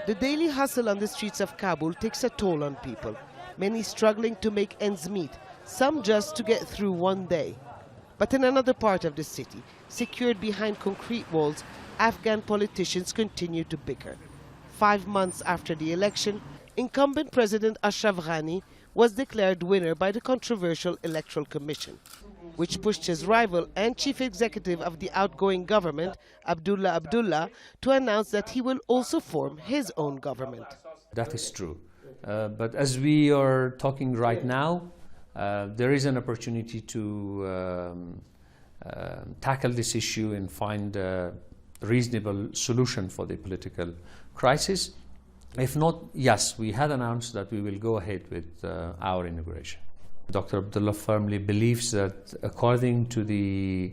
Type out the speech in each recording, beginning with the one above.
The daily hustle on the streets of Kabul takes a toll on people, many struggling to make ends meet, some just to get through one day. But in another part of the city, secured behind concrete walls, Afghan politicians continue to bicker. 5 months after the election, incumbent President Ashraf Ghani was declared winner by the controversial Electoral Commission, which pushed his rival and chief executive of the outgoing government, Abdullah, to announce that he will also form his own government. That is true. But as we are talking right now, there is an opportunity to tackle this issue and find a reasonable solution for the political crisis. If not, yes, we had announced that we will go ahead with our inauguration. Dr. Abdullah firmly believes that according to the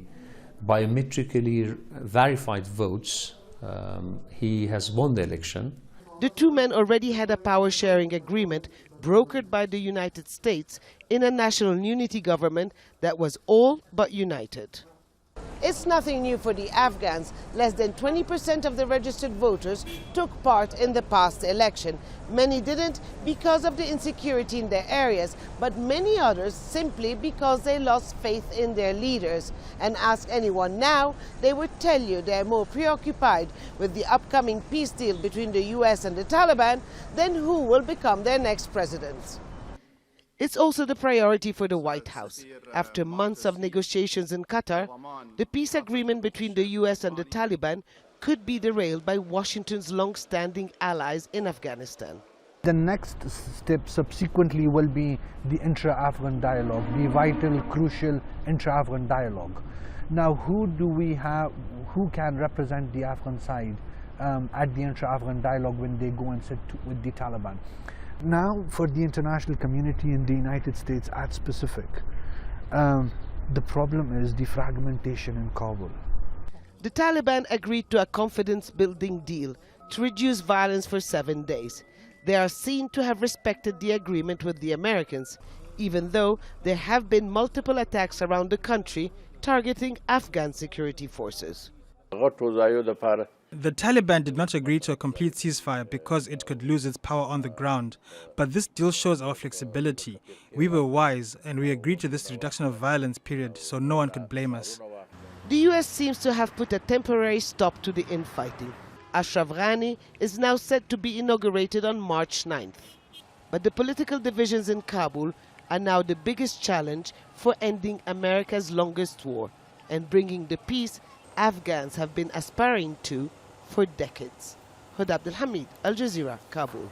biometrically verified votes, he has won the election. The two men already had a power-sharing agreement brokered by the United States in a national unity government that was all but united. It's nothing new for the Afghans. Less than 20% of the registered voters took part in the past election. Many didn't because of the insecurity in their areas, but many others simply because they lost faith in their leaders. And ask anyone now, they would tell you they're more preoccupied with the upcoming peace deal between the US and the Taliban than who will become their next president. It's also the priority for the White House. After months of negotiations in Qatar, the peace agreement between the US and the Taliban could be derailed by Washington's long-standing allies in Afghanistan. The next step subsequently will be the intra-Afghan dialogue, the vital, crucial intra-Afghan dialogue. Now, who can represent the Afghan side at the intra-Afghan dialogue when they go and sit with the Taliban? Now, for the international community in the United States at specific, the problem is the fragmentation in Kabul. The Taliban agreed to a confidence-building deal to reduce violence for 7 days. They are seen to have respected the agreement with the Americans, even though there have been multiple attacks around the country targeting Afghan security forces. The Taliban did not agree to a complete ceasefire because it could lose its power on the ground. But this deal shows our flexibility. We were wise and we agreed to this reduction of violence period so no one could blame us. The US seems to have put a temporary stop to the infighting. Ashraf Ghani is now set to be inaugurated on March 9th. But the political divisions in Kabul are now the biggest challenge for ending America's longest war and bringing the peace Afghans have been aspiring to for decades. Hoda, ABDEL-HAMID, Al Jazeera, Kabul.